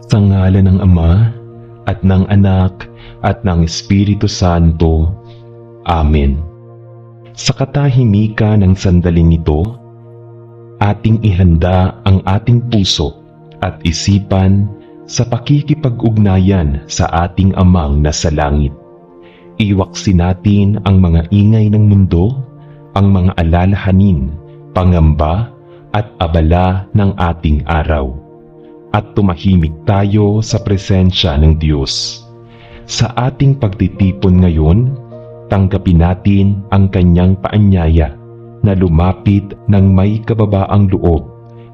Sa ngalan ng Ama, at ng Anak, at ng Espiritu Santo. Amen. Sa katahimikan ng sandaling ito, ating ihanda ang ating puso at isipan sa pakikipag-ugnayan sa ating Amang nasa langit. Iwaksin natin ang mga ingay ng mundo, ang mga alalahanin, pangamba, at abala ng ating araw. At tumahimik tayo sa presensya ng Diyos. Sa ating pagtitipon ngayon, tanggapin natin ang Kanyang paanyaya na lumapit ng may kababaang loob,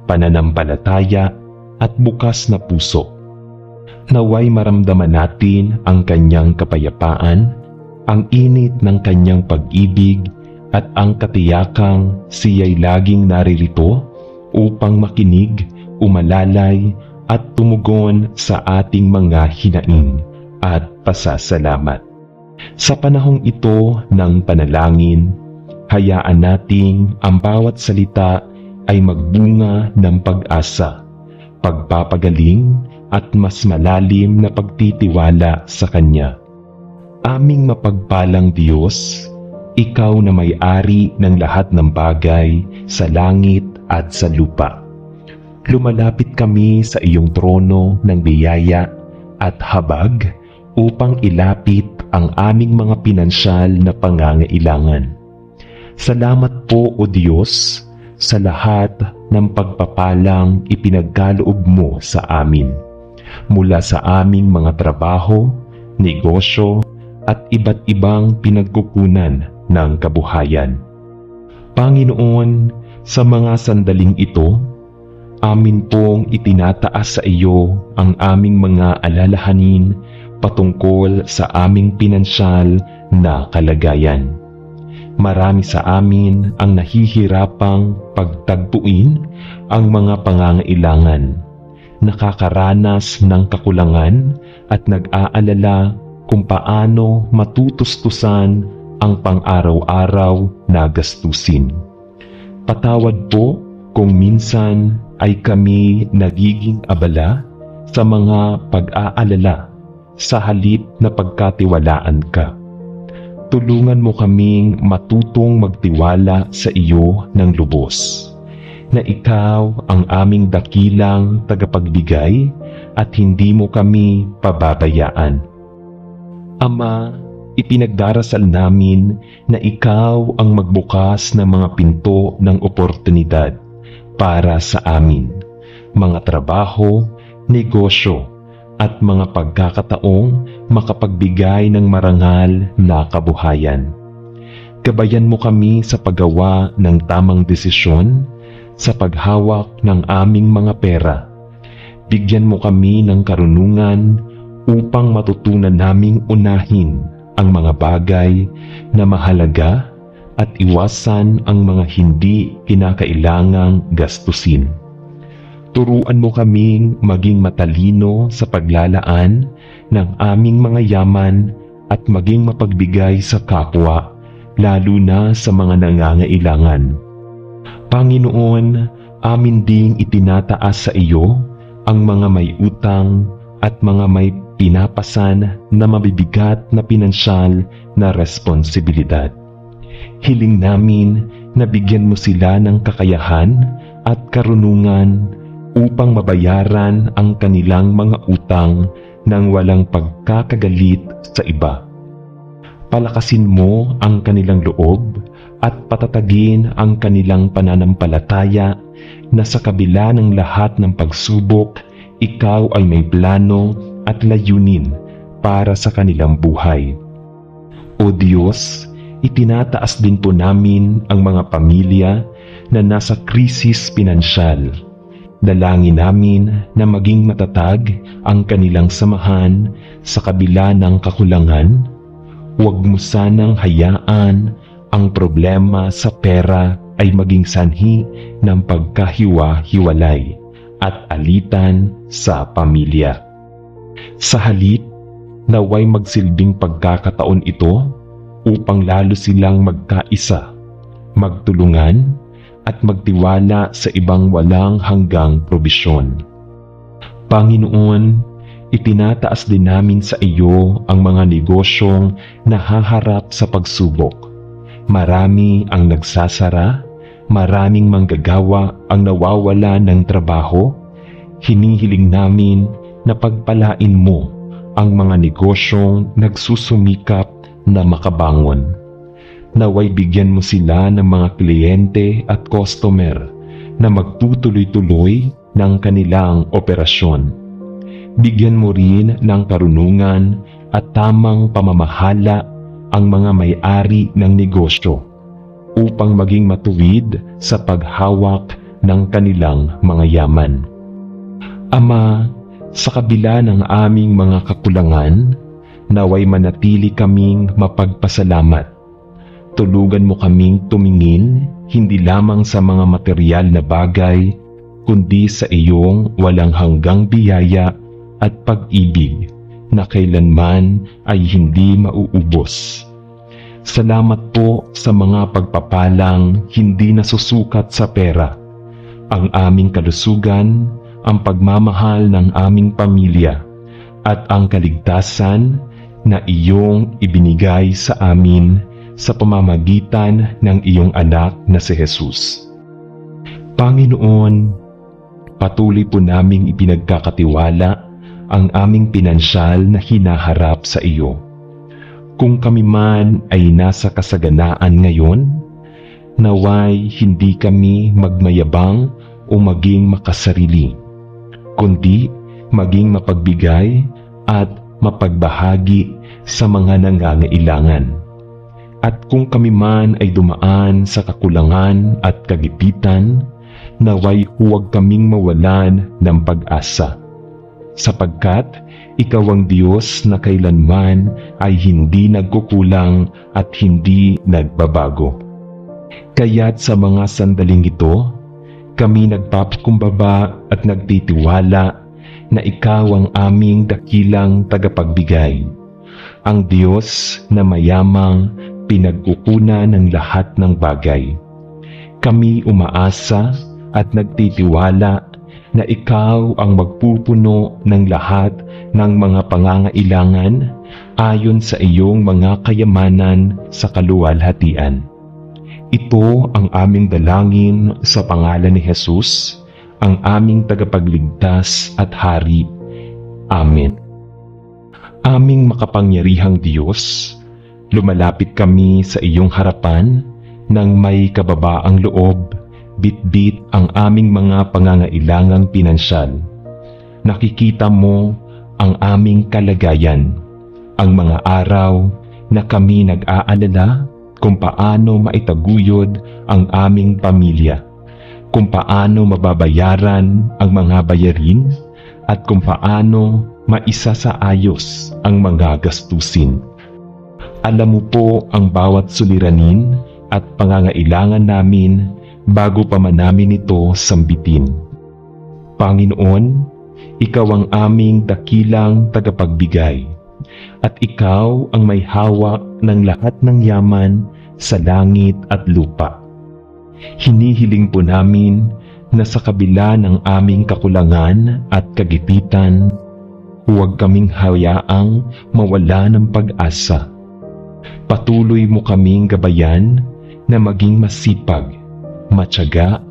pananampalataya at bukas na puso. Naway maramdaman natin ang Kanyang kapayapaan, ang init ng Kanyang pag-ibig at ang katiyakang Siya'y laging naririto upang makinig, umalalay at tumugon sa ating mga hinaing at pasasalamat. Sa panahong ito ng panalangin, hayaan nating ang bawat salita ay magbunga ng pag-asa, pagpapagaling at mas malalim na pagtitiwala sa Kanya. Aming mapagpalang Diyos, Ikaw na may-ari ng lahat ng bagay sa langit at sa lupa. Lumalapit kami sa iyong trono ng biyaya at habag upang ilapit ang aming mga pinansyal na pangangailangan. Salamat po o Diyos sa lahat ng pagpapalang ipinagkaloob mo sa amin, mula sa aming mga trabaho, negosyo at iba't ibang pinagkukunan ng kabuhayan. Panginoon, sa mga sandaling ito, amin pong itinataas sa iyo ang aming mga alalahanin patungkol sa aming pinansyal na kalagayan. Marami sa amin ang nahihirapang pagtagpuin ang mga pangangailangan, nakakaranas ng kakulangan at nag-aalala kung paano matutustusan ang pang-araw-araw na gastusin. Patawad po kung minsan ay kami nagiging abala sa mga pag-aalala sa halip na pagkatiwalaan ka. Tulungan mo kaming matutong magtiwala sa iyo ng lubos, na ikaw ang aming dakilang tagapagbigay at hindi mo kami pababayaan. Ama, ipinagdarasal namin na ikaw ang magbukas ng mga pinto ng oportunidad para sa amin, mga trabaho, negosyo, at mga pagkakataong makapagbigay ng marangal na kabuhayan. Gabayan mo kami sa paggawa ng tamang desisyon sa paghawak ng aming mga pera. Bigyan mo kami ng karunungan upang matutunan naming unahin ang mga bagay na mahalaga at iwasan ang mga hindi kinakailangang gastusin. Turuan mo kaming maging matalino sa paglalaan ng aming mga yaman at maging mapagbigay sa kapwa, lalo na sa mga nangangailangan. Panginoon, amin ding itinataas sa iyo ang mga may utang at mga may pinapasan na mabibigat na pinansyal na responsibilidad. Hiling namin na bigyan mo sila ng kakayahan at karunungan upang mabayaran ang kanilang mga utang nang walang pagkakagalit sa iba. Palakasin mo ang kanilang loob at patatagin ang kanilang pananampalataya na sa kabila ng lahat ng pagsubok, ikaw ay may plano at layunin para sa kanilang buhay. O Diyos, itinataas din po namin ang mga pamilya na nasa krisis pinansyal. Dalangin namin na maging matatag ang kanilang samahan sa kabila ng kakulangan. Huwag mo sanang hayaan ang problema sa pera ay maging sanhi ng pagkahiwa-hiwalay at alitan sa pamilya. Sa halip, naway magsilbing pagkakataon ito upang lalo silang magkaisa, magtulungan at magtiwala sa ibang walang hanggang probisyon. Panginoon, itinataas din namin sa iyo ang mga negosyong nahaharap sa pagsubok. Marami ang nagsasara, maraming manggagawa ang nawawala ng trabaho. Hinihiling namin na pagpalain mo ang mga negosyong nagsusumikap na makabangon. Naway bigyan mo sila ng mga kliyente at customer na magtutuloy-tuloy ng kanilang operasyon. Bigyan mo rin ng karunungan at tamang pamamahala ang mga may-ari ng negosyo upang maging matuwid sa paghawak ng kanilang mga yaman. Ama, sa kabila ng aming mga kakulangan, naway manatili kaming mapagpasalamat. Tulugan mo kaming tumingin hindi lamang sa mga material na bagay, kundi sa iyong walang hanggang biyaya at pag-ibig na kailanman ay hindi mauubos. Salamat po sa mga pagpapalang hindi nasusukat sa pera, ang aming kalusugan, ang pagmamahal ng aming pamilya, at ang kaligtasan na iyong ibinigay sa amin sa pamamagitan ng iyong anak na si Jesus. Panginoon, patuloy po naming ipinagkakatiwala ang aming pinansyal na hinaharap sa iyo. Kung kami man ay nasa kasaganaan ngayon, naway hindi kami magmayabang o maging makasarili, kundi maging mapagbigay at mapagbahagi sa mga nangangailangan. At kung kami man ay dumaan sa kakulangan at kagipitan, naway huwag kaming mawalan ng pag-asa, sapagkat ikaw ang Diyos na kailanman ay hindi nagkukulang at hindi nagbabago. Kaya't sa mga sandaling ito, kami nagpapakumbaba at nagtitiwala na ikaw ang aming dakilang tagapagbigay, ang Diyos na mayamang pinagkukunan ng lahat ng bagay. Kami umaasa at nagtitiwala na ikaw ang magpupuno ng lahat ng mga pangangailangan ayon sa iyong mga kayamanan sa kaluwalhatian. Ito ang aming dalangin sa pangalan ni Jesus, ang aming tagapagligtas at hari. Amen. Aming makapangyarihang Diyos, lumalapit kami sa iyong harapan nang may kababaang loob, bitbit ang aming mga pangangailangang pinansyal. Nakikita mo ang aming kalagayan, ang mga araw na kami nag-aalala kung paano maitaguyod ang aming pamilya, kung paano mababayaran ang mga bayarin, at kung paano maisasaayos ang mga gastusin. Alam mo po ang bawat suliranin at pangangailangan namin bago pa man namin ito sambitin. Panginoon, ikaw ang aming dakilang tagapagbigay, at ikaw ang may hawak ng lahat ng yaman sa langit at lupa. Hinihiling po namin na sa kabila ng aming kakulangan at kagipitan, huwag kaming hayaang mawala ng pag-asa. Patuloy mo kaming gabayan na maging masipag, matyaga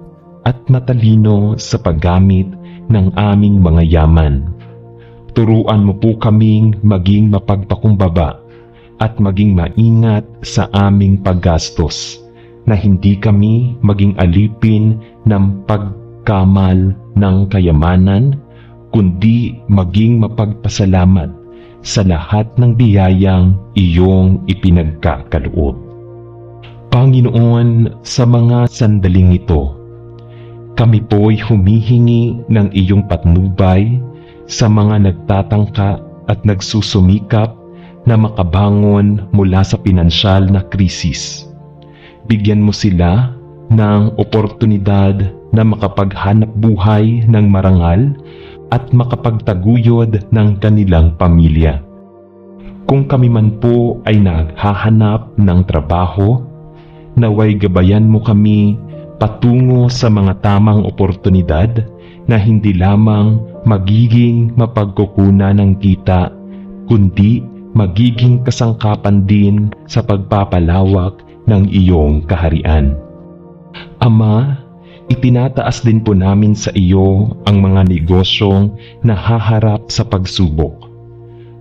at matalino sa paggamit ng aming mga yaman. Turuan mo po kaming maging mapagpakumbaba at maging maingat sa aming paggastos, na hindi kami maging alipin ng pagkamal ng kayamanan, kundi maging mapagpasalamat sa lahat ng biyayang iyong ipinagkakaloob. Panginoon, sa mga sandaling ito, kami po'y humihingi ng iyong patnubay sa mga nagtatangka at nagsusumikap na makabangon mula sa pinansyal na krisis. Bigyan mo sila ng oportunidad na makapaghanap buhay ng marangal at makapagtaguyod ng kanilang pamilya. Kung kami man po ay naghahanap ng trabaho, naway gabayan mo kami patungo sa mga tamang oportunidad na hindi lamang magiging mapagkukunan ng kita, kundi magiging kasangkapan din sa pagpapalawak ng iyong kaharian. Ama, itinataas din po namin sa iyo ang mga negosyong nahaharap sa pagsubok.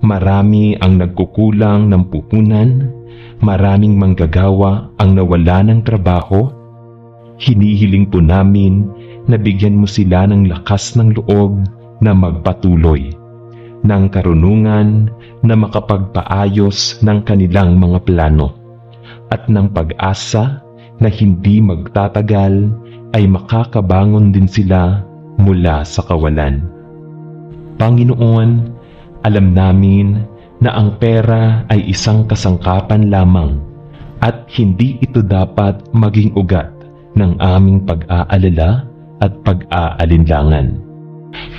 Marami ang nagkukulang ng puhunan, maraming manggagawa ang nawala ng trabaho. Hinihiling po namin na bigyan mo sila ng lakas ng loob na magpatuloy, ng karunungan na makapagpaayos ng kanilang mga plano, at ng pag-asa na hindi magtatagal ay makakabangon din sila mula sa kawalan. Panginoon, alam namin na ang pera ay isang kasangkapan lamang at hindi ito dapat maging ugat ng aming pag-aalala at pag-aalinlangan.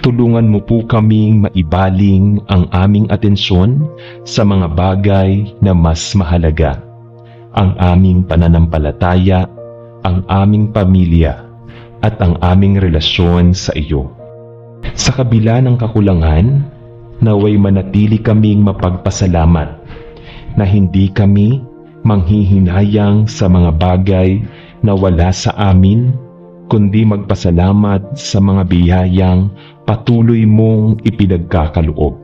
Tulungan mo po kaming maibaling ang aming atensyon sa mga bagay na mas mahalaga, ang aming pananampalataya, ang aming pamilya, at ang aming relasyon sa iyo. Sa kabila ng kakulangan, naway manatili kaming mapagpasalamat na hindi kami manghihinayang sa mga bagay na wala sa amin, kundi magpasalamat sa mga biyayang patuloy mong ipinagkakaloob.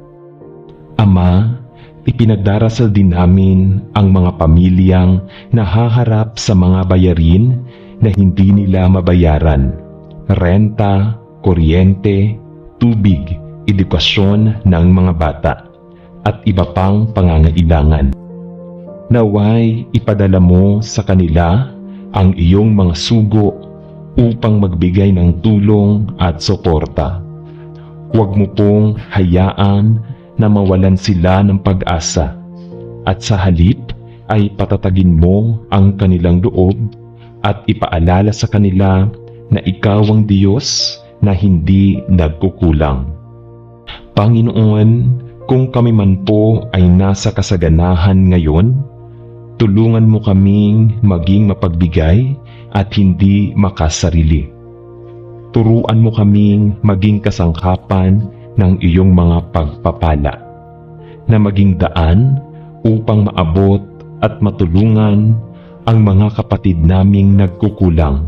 Ama, ipinagdarasal din namin ang mga pamilyang nahaharap sa mga bayarin na hindi nila mabayaran: renta, kuryente, tubig, edukasyon ng mga bata, at iba pang pangangailangan. Naway ipadala mo sa kanila ang iyong mga sugo upang magbigay ng tulong at suporta. Huwag mo pong hayaan na mawalan sila ng pag-asa, at sa halip ay patatagin mo ang kanilang loob at ipaalala sa kanila na ikaw ang Diyos na hindi nagkukulang. Panginoon, kung kami man po ay nasa kasaganahan ngayon, tulungan mo kaming maging mapagbigay at hindi makasarili. Turuan mo kaming maging kasangkapan ng iyong mga pagpapala, na maging daan upang maabot at matulungan ang mga kapatid naming nagkukulang.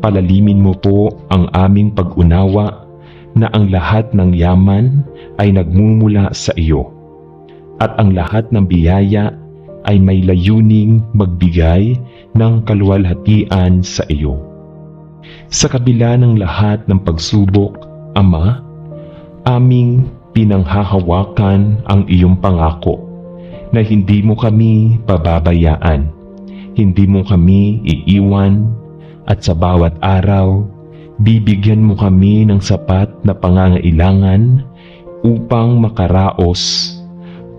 Palalimin mo po ang aming pag-unawa na ang lahat ng yaman ay nagmumula sa iyo, at ang lahat ng biyaya ay may layuning magbigay ng kaluwalhatian sa iyo. Sa kabila ng lahat ng pagsubok, Ama, aming pinanghahawakan ang iyong pangako na hindi mo kami pababayaan, hindi mo kami iiwan, at sa bawat araw, bibigyan mo kami ng sapat na pangangailangan upang makaraos.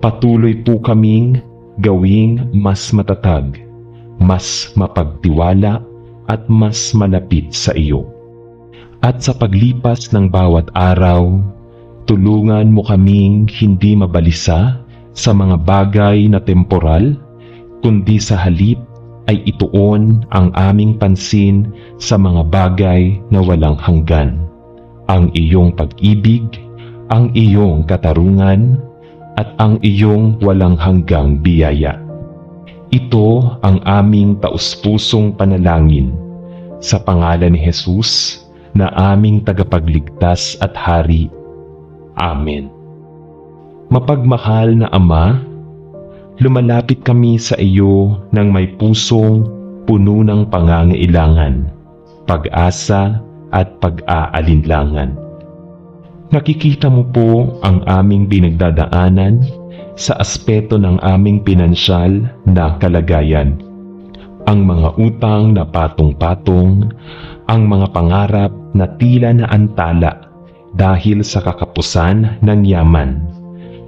Patuloy po kaming gawing mas matatag, mas mapagtiwala, at mas malapit sa iyo. At sa paglipas ng bawat araw, tulungan mo kaming hindi mabalisa sa mga bagay na temporal, kundi sa halip ay ituon ang aming pansin sa mga bagay na walang hanggan, ang iyong pag-ibig, ang iyong katarungan, at ang iyong walang hanggang biyaya. Ito ang aming taus-pusong panalangin sa pangalan ni Jesus na aming tagapagligtas at hari. Amen. Mapagmahal na Ama, lumalapit kami sa iyo ng may pusong puno ng pangangailangan, pag-asa at pag-aalinlangan. Nakikita mo po ang aming pinagdadaanan sa aspeto ng aming pinansyal na kalagayan. Ang mga utang na patong-patong, ang mga pangarap na tila na antala dahil sa kakapusan ng yaman,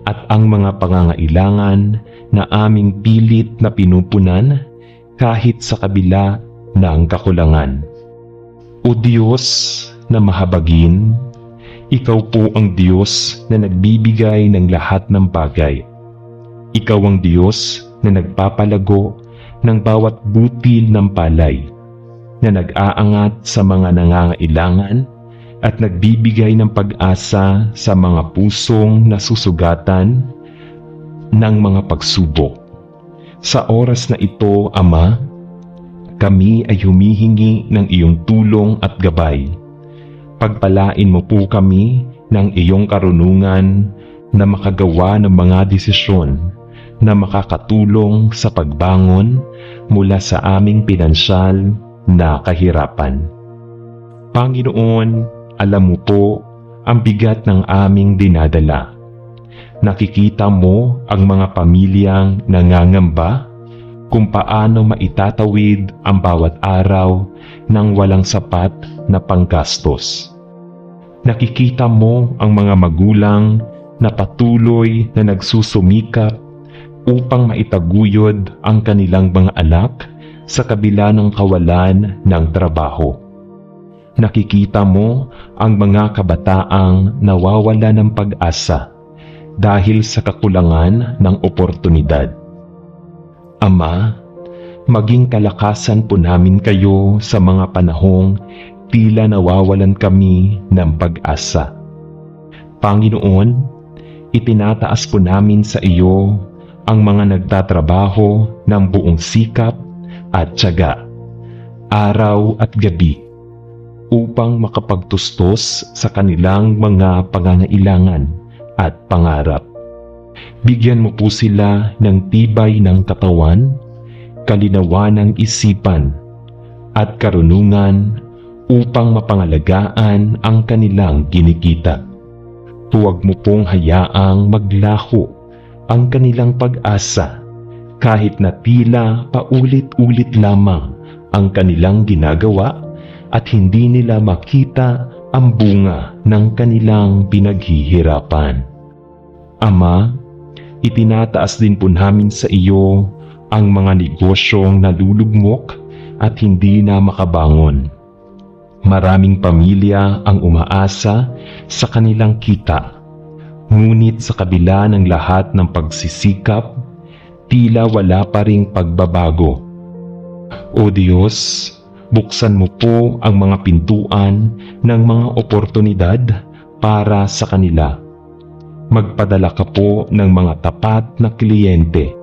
at ang mga pangangailangan na aming pilit na pinupunan kahit sa kabila ng kakulangan. O Diyos na mahabagin, Ikaw po ang Diyos na nagbibigay ng lahat ng bagay. Ikaw ang Diyos na nagpapalago ng bawat butil ng palay. na nag-aangat sa mga nangangailangan at nagbibigay ng pag-asa sa mga pusong nasusugatan ng mga pagsubok. Sa oras na ito, Ama, kami ay humihingi ng iyong tulong at gabay. Pagpalain mo po kami ng iyong karunungan na makagawa ng mga desisyon na makakatulong sa pagbangon mula sa aming pinansyal na kahirapan. Panginoon, alam mo po ang bigat ng aming dinadala. Nakikita mo ang mga pamilyang nangangamba kung paano maitatawid ang bawat araw ng walang sapat na panggastos. Nakikita mo ang mga magulang na patuloy na nagsusumikap upang maitaguyod ang kanilang mga anak sa kabila ng kawalan ng trabaho. Nakikita mo ang mga kabataang nawawala ng pag-asa dahil sa kakulangan ng oportunidad. Ama, maging kalakasan po namin kayo sa mga panahong tila nawawalan kami ng pag-asa. Panginoon, itinataas po namin sa iyo ang mga nagtatrabaho ng buong sikap at tiyaga, araw at gabi, upang makapagtustos sa kanilang mga pangangailangan at pangarap. Bigyan mo po sila ng tibay ng katawan, kalinawan ng isipan, at karunungan upang mapangalagaan ang kanilang kinikita. Huwag mo pong hayaang maglaho ang kanilang pag-asa kahit na tila paulit-ulit lamang ang kanilang ginagawa at hindi nila makita ang bunga ng kanilang pinaghihirapan. Ama, itinataas din po namin sa iyo ang mga negosyong nalulugmok at hindi na makabangon. Maraming pamilya ang umaasa sa kanilang kita, ngunit sa kabila ng lahat ng pagsisikap, tila wala pa ring pagbabago. O Diyos, buksan mo po ang mga pintuan ng mga oportunidad para sa kanila. Magpadala ka po ng mga tapat na kliyente,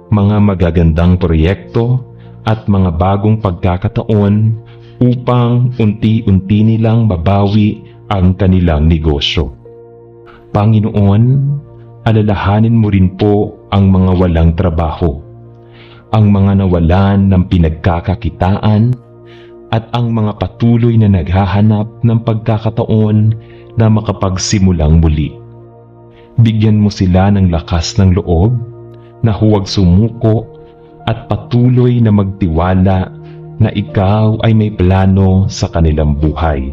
mga magagandang proyekto at mga bagong pagkakataon upang unti-unti nilang mabawi ang kanilang negosyo. Panginoon, alalahanin mo rin po ang mga walang trabaho, ang mga nawalan ng pinagkakakitaan, at ang mga patuloy na naghahanap ng pagkakataon na makapagsimulang muli. Bigyan mo sila ng lakas ng loob na huwag sumuko at patuloy na magtiwala na ikaw ay may plano sa kanilang buhay.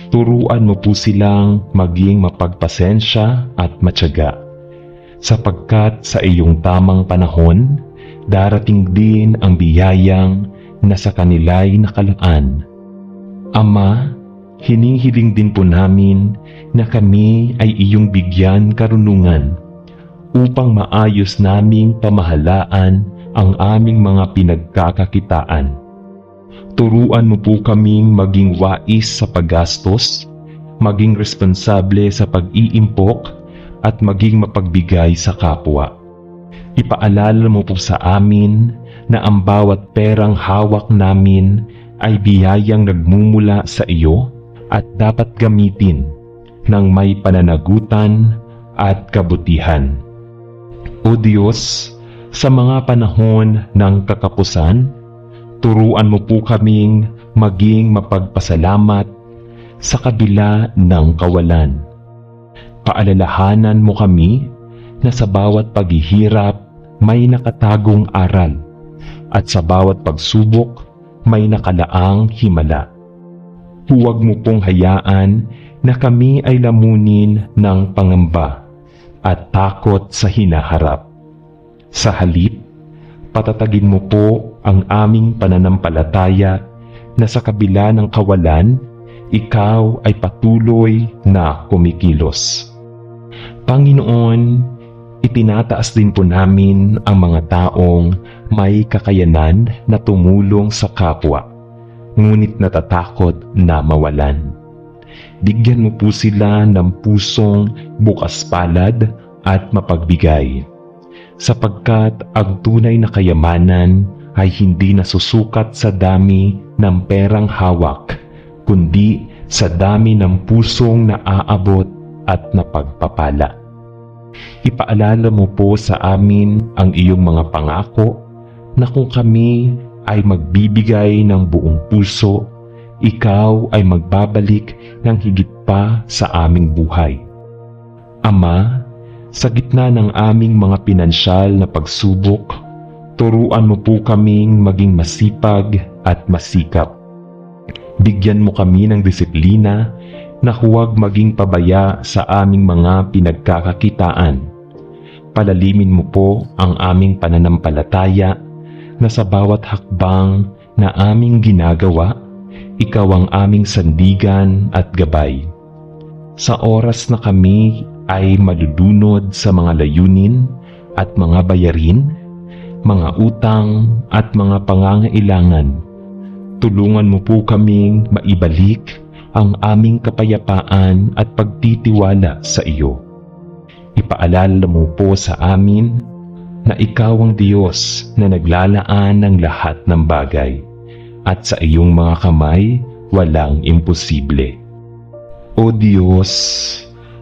Turuan mo po silang maging mapagpasensya at matyaga, sapagkat sa iyong tamang panahon, darating din ang biyayang na sa kanila'y nakalaan. Ama, hinihiling din po namin na kami ay iyong bigyan karunungan upang maayos naming pamahalaan ang aming mga pinagkakakitaan. Turuan mo po kaming maging wais sa paggastos, maging responsable sa pag-iimpok, at maging mapagbigay sa kapwa. Ipaalala mo po sa amin na ang bawat perang hawak namin ay biyayang nagmumula sa iyo at dapat gamitin ng may pananagutan at kabutihan. O Diyos, sa mga panahon ng kakapusan, turuan mo po kaming maging mapagpasalamat sa kabila ng kawalan. Paalalahanan mo kami na sa bawat paghihirap may nakatagong aral at sa bawat pagsubok may nakalaang himala. Huwag mo pong hayaan na kami ay lamunin ng pangamba at takot sa hinaharap. Sa halip, patatagin mo po ang aming pananampalataya na sa kabila ng kawalan, ikaw ay patuloy na kumikilos. Panginoon, itinataas din po namin ang mga taong may kakayanan na tumulong sa kapwa ngunit natatakot na mawalan. Bigyan mo po sila ng pusong bukas palad at mapagbigay, sapagkat ang tunay na kayamanan ay hindi nasusukat sa dami ng perang hawak, kundi sa dami ng pusong naaabot at napagpapala. Ipaalala mo po sa amin ang iyong mga pangako na kung kami ay magbibigay ng buong puso, ikaw ay magbabalik ng higit pa sa aming buhay. Ama, sa gitna ng aming mga pinansyal na pagsubok, turuan mo po kaming maging masipag at masikap. Bigyan mo kami ng disiplina na huwag maging pabaya sa aming mga pinagkakakitaan. Palalimin mo po ang aming pananampalataya na sa bawat hakbang na aming ginagawa, ikaw ang aming sandigan at gabay. Sa oras na kami ay malulunod sa mga layunin at mga bayarin, mga utang at mga pangangailangan, tulungan mo po kaming maibalik ang aming kapayapaan at pagtitiwala sa iyo. Ipaalala mo po sa amin na ikaw ang Diyos na naglalaan ng lahat ng bagay, at sa iyong mga kamay walang imposible. O Diyos,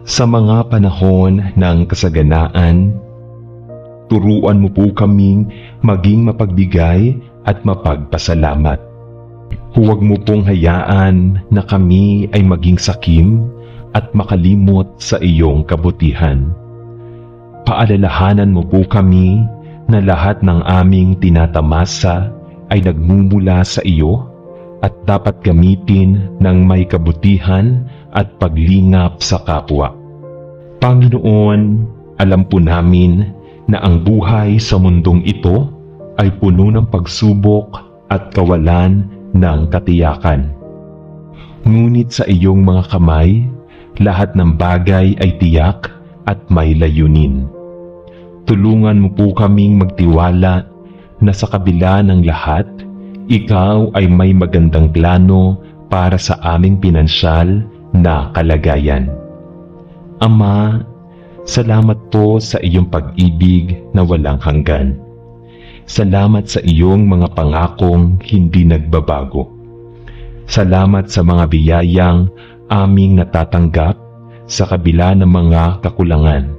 sa mga panahon ng kasaganaan, turuan mo po kaming maging mapagbigay at mapagpasalamat. Huwag mo pong hayaan na kami ay maging sakim at makalimot sa iyong kabutihan. Paalalahanan mo po kami na lahat ng aming tinatamasa ay nagmumula sa iyo at dapat gamitin ng may kabutihan at paglingap sa kapwa. Panginoon, alam po namin na ang buhay sa mundong ito ay puno ng pagsubok at kawalan ng katiyakan. Ngunit sa iyong mga kamay, lahat ng bagay ay tiyak at may layunin. Tulungan mo po kaming magtiwala na sa kabila ng lahat, ikaw ay may magandang plano para sa aming pinansyal na kalagayan. Ama, salamat po sa iyong pag-ibig na walang hanggan. Salamat sa iyong mga pangakong hindi nagbabago. Salamat sa mga biyayang aming natatanggap sa kabila ng mga kakulangan.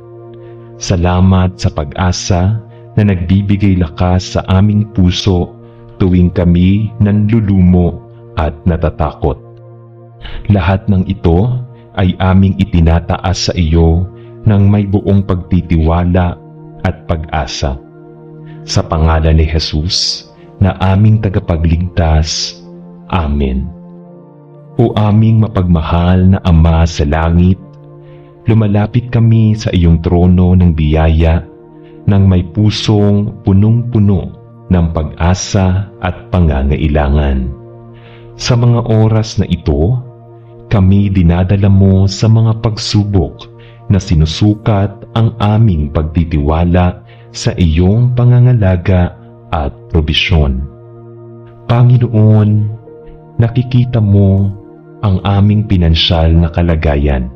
Salamat sa pag-asa na nagbibigay lakas sa aming puso tuwing kami nanlulumo at natatakot. Lahat ng ito ay aming itinataas sa iyo ng may buong pagtitiwala at pag-asa. Sa pangalan ni Jesus na aming tagapagligtas. Amen. O aming mapagmahal na Ama sa langit, lumalapit kami sa iyong trono ng biyaya ng may pusong punong-puno ng pag-asa at pangangailangan. Sa mga oras na ito, kami dinadala mo sa mga pagsubok na sinusukat ang aming pagtitiwala sa iyong pangangalaga at probisyon. Panginoon, nakikita mo ang aming pinansyal na kalagayan,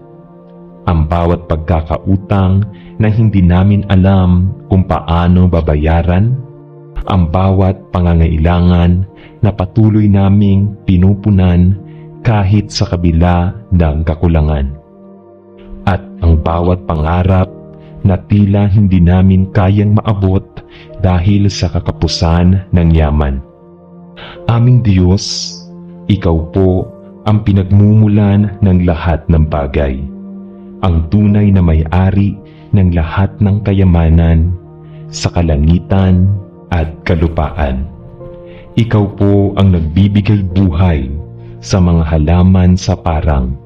ang bawat pagkakautang na hindi namin alam kung paano babayaran, ang bawat pangangailangan na patuloy naming pinupunan kahit sa kabila ng kakulangan, at ang bawat pangarap na tila hindi namin kayang maabot dahil sa kakapusan ng yaman. Aming Diyos, ikaw po ang pinagmumulan ng lahat ng bagay, ang tunay na may-ari ng lahat ng kayamanan sa kalangitan at kalupaan. Ikaw po ang nagbibigay buhay sa mga halaman sa parang,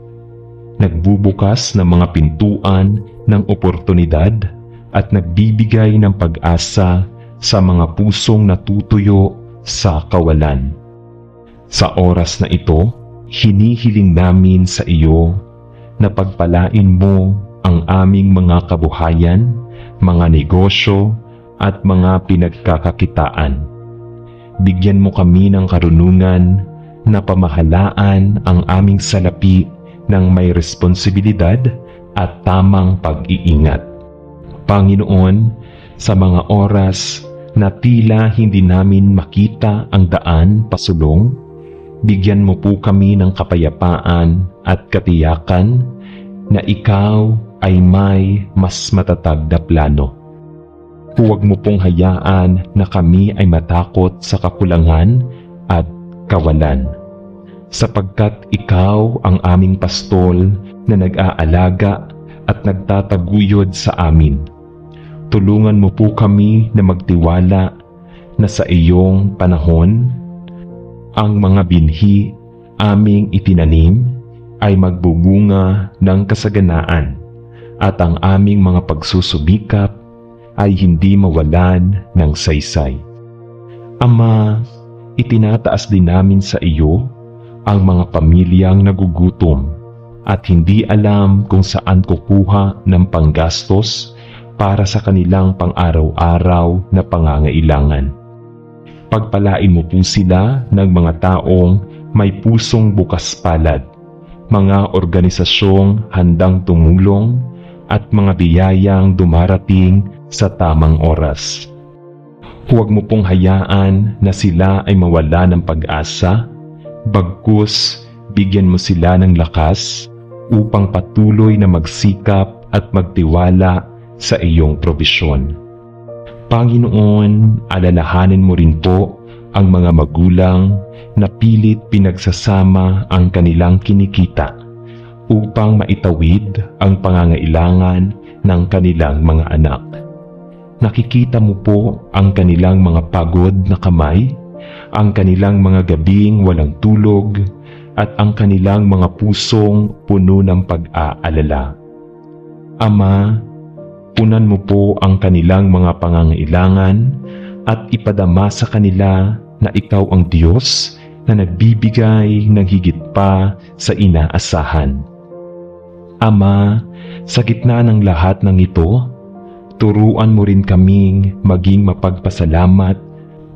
nagbubukas ng mga pintuan ng oportunidad at nagbibigay ng pag-asa sa mga pusong natutuyo sa kawalan. Sa oras na ito, hinihiling namin sa iyo na pagpalain mo ang aming mga kabuhayan, mga negosyo at mga pinagkakakitaan. Bigyan mo kami ng karunungan na pamahalaan ang aming salapi ng may responsibilidad at tamang pag-iingat. Panginoon, sa mga oras na tila hindi namin makita ang daan pasulong, bigyan mo po kami ng kapayapaan at katiyakan na ikaw ay may mas matatag na plano. Huwag mo pong hayaan na kami ay matakot sa kakulangan at kawalan, sapagkat ikaw ang aming pastol na nag-aalaga at nagtataguyod sa amin. Tulungan mo po kami na magtiwala na sa iyong panahon, ang mga binhi aming itinanim ay magbubunga ng kasaganaan at ang aming mga pagsusubikap ay hindi mawalan ng saysay. Ama, itinataas din namin sa iyo ang mga pamilyang nagugutom at hindi alam kung saan kukuha ng panggastos para sa kanilang pang-araw-araw na pangangailangan. Pagpalain mo po sila ng mga taong may pusong bukas palad, mga organisasyong handang tumulong at mga biyayang dumarating sa tamang oras. Huwag mo pong hayaan na sila ay mawala ng pag-asa, bagkus bigyan mo sila ng lakas upang patuloy na magsikap at magtiwala sa iyong probisyon. Panginoon, alalahanin mo rin po ang mga magulang na pilit pinagsasama ang kanilang kinikita upang maitawid ang pangangailangan ng kanilang mga anak. Nakikita mo po ang kanilang mga pagod na kamay, ang kanilang mga gabing walang tulog, at ang kanilang mga pusong puno ng pag-aalala. Ama, punan mo po ang kanilang mga pangangailangan at ipadama sa kanila na ikaw ang Diyos na nagbibigay ng higit pa sa inaasahan. Ama, sa gitna ng lahat ng ito, turuan mo rin kaming maging mapagpasalamat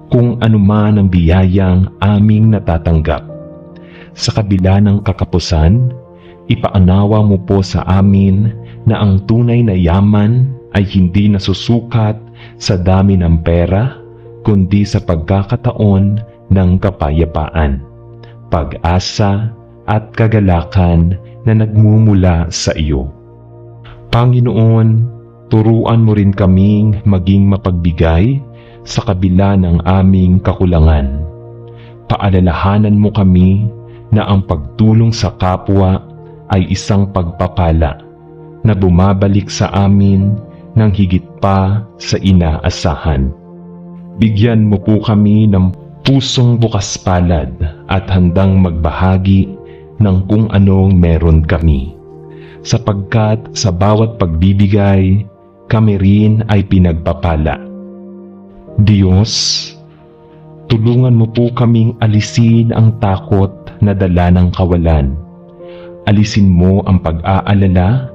kung anuman ang biyayang aming natatanggap. Sa kabila ng kakapusan, ipaanawa mo po sa amin na ang tunay na yaman ay hindi nasusukat sa dami ng pera, kundi sa pagkakataon ng kapayapaan, pag-asa at kagalakan na nagmumula sa iyo. Panginoon, turuan mo rin kaming maging mapagbigay sa kabila ng aming kakulangan. Paalalahanan mo kami na ang pagtulong sa kapwa ay isang pagpapala na bumabalik sa amin ng higit pa sa inaasahan. Bigyan mo po kami ng pusong bukas palad at handang magbahagi ng kung anong meron kami, sapagkat sa bawat pagbibigay, kami rin ay pinagpapala. Diyos, tulungan mo po kaming alisin ang takot na dala ng kawalan. Alisin mo ang pag-aalala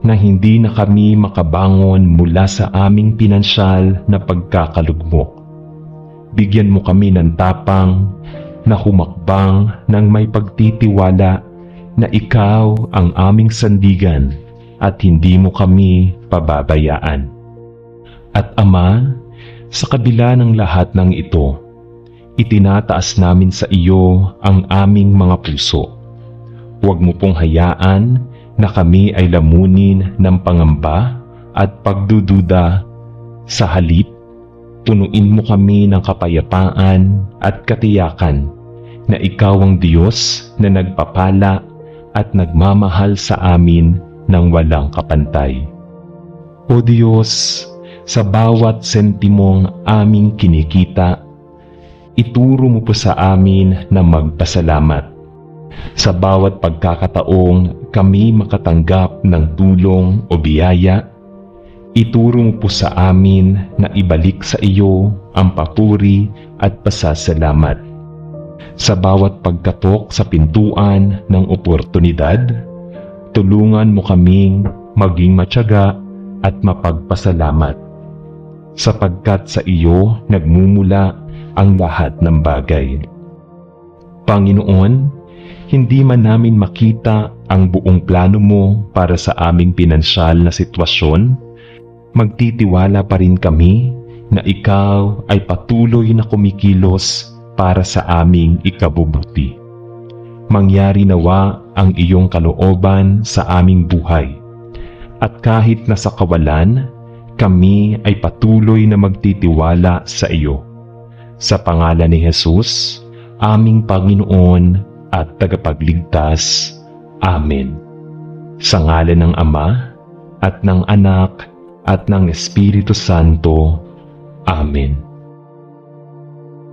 na hindi na kami makabangon mula sa aming pinansyal na pagkakalugmok. Bigyan mo kami ng tapang na humakbang ng may pagtitiwala na ikaw ang aming sandigan at hindi mo kami pababayaan. At Ama, sa kabila ng lahat ng ito, itinataas namin sa iyo ang aming mga puso. Huwag mo pong hayaan na kami ay lamunin ng pangamba at pagdududa. Sa halip, punuin mo kami ng kapayapaan at katiyakan na ikaw ang Diyos na nagpapala at nagmamahal sa amin ng walang kapantay. O Diyos, sa bawat sentimong aming kinikita, ituro mo po sa amin na magpasalamat. Sa bawat pagkakataong kami makatanggap ng tulong o biyaya, ituro mo po sa amin na ibalik sa iyo ang papuri at pasasalamat. Sa bawat pagkatok sa pintuan ng oportunidad, tulungan mo kaming maging matyaga at mapagpasalamat, sapagkat sa iyo nagmumula ang lahat ng bagay. Panginoon, hindi man namin makita ang buong plano mo para sa aming pinansyal na sitwasyon, magtitiwala pa rin kami na ikaw ay patuloy na kumikilos para sa aming ikabubuti. Mangyari nawa ang iyong kalooban sa aming buhay. At kahit nasa kawalan, kami ay patuloy na magtitiwala sa iyo. Sa pangalan ni Jesus, aming Panginoon at tagapagligtas. Amen. Sa ngalan ng Ama, at ng Anak, at ng Espiritu Santo. Amen.